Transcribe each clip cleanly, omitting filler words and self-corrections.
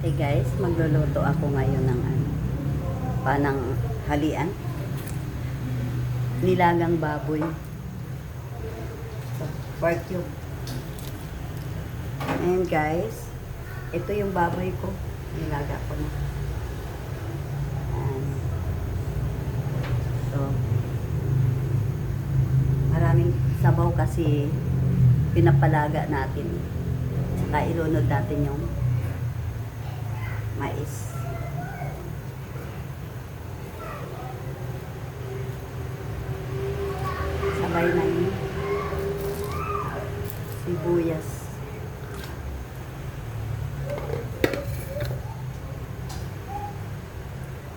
Hey guys, magluluto ako ngayon ng panang halian. Nilagang baboy. So, barbecue. And guys, ito yung baboy ko. Nilaga ko na. Ayan. So, maraming sabaw kasi pinapalaga natin. Saka ilunod natin yung mais. Sabay na yun. Sibuyas.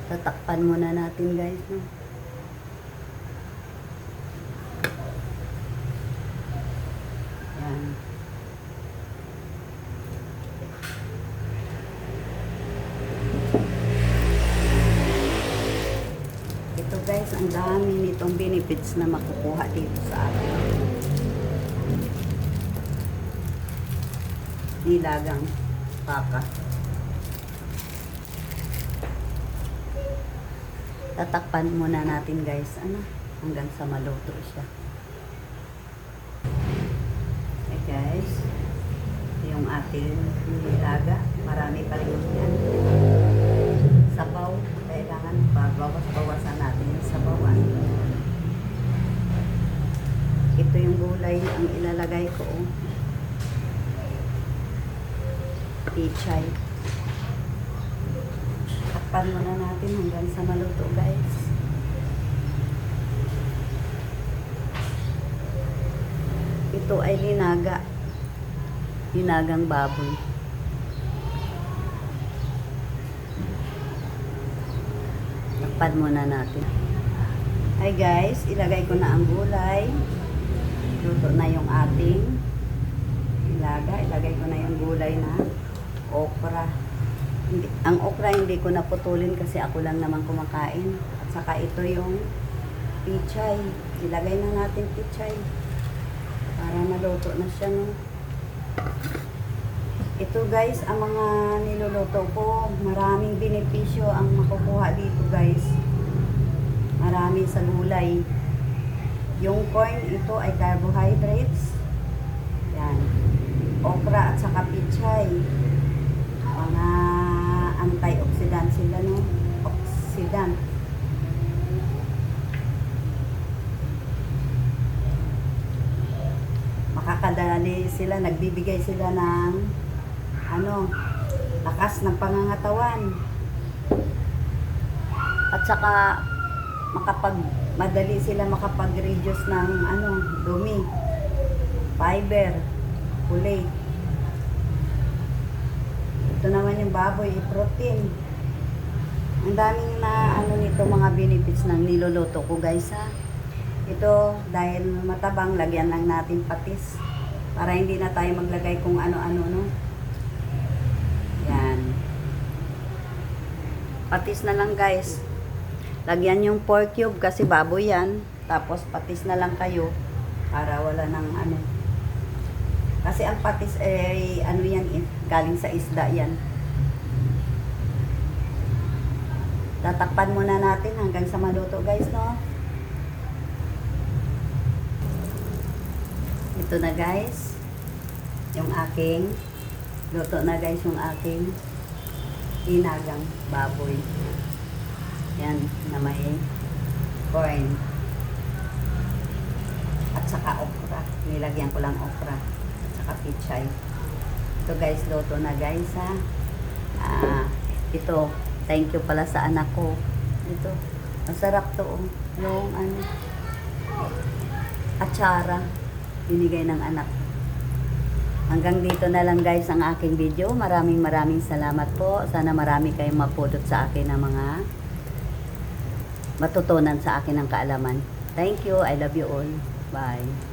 Tatakpan muna natin guys, no? Yan. Ito guys, ang dami nitong benefits na makukuha dito sa atin. Nilagang baka. Tatakpan muna natin guys, hanggang sa maluto siya. Okay guys, ito yung ating nilaga. Marami pa rin yan. Sabaw, kailangan bawas-bawasan natin yung sabawan. Ito yung gulay ang ilalagay ko. Pichay. Takpan muna natin hanggang sa maluto guys. Ito ay linaga. Linagang baboy. Takpan muna natin. Hi guys, ilagay ko na ang gulay. Luto na yung ating nilaga. Ilagay ko na yung gulay na okra. Ang okra hindi ko naputulin kasi ako lang naman kumakain. At saka ito yung pichay. Ilagay na natin pichay. Para maluto na siya, no? Ito guys, ang mga niluluto ko, maraming benepisyo ang makukuha dito guys. Marami sa gulay. Yung corn, ito ay carbohydrates. Yan. Okra at saka pichay. Mga antioxidant sila, no? Oxidant. Makakadali sila, nagbibigay sila ng lakas ng pangangatawan. At saka madali sila makapag-reduce ng dumi, fiber, folate. Ito naman yung baboy, protein. Ang daming na nito mga benefits ng niluluto ko guys, ha. Ito dahil matabang, lagyan lang natin patis para hindi na tayo maglagay kung ano-ano, no. Yan. Patis na lang guys. Lagyan yung pork cube kasi baboy yan. Tapos patis na lang kayo para wala ng Kasi ang patis ay galing sa isda yan. Tatakpan muna natin hanggang sa maluto guys, no. Ito na guys. Yung aking luto na guys yung aking inagang baboy. Yan na may corn. At saka okra. Nilagyan ko lang okra. Pichay. Ito guys, luto na guys, ha. Ito, thank you pala sa anak ko. Ito, masarap to, yung atsara binigay ng anak. Hanggang dito na lang guys ang aking video. Maraming salamat po. Sana marami kayong mapudot sa akin ng mga matutunan sa akin ng kaalaman. Thank you. I love you all. Bye.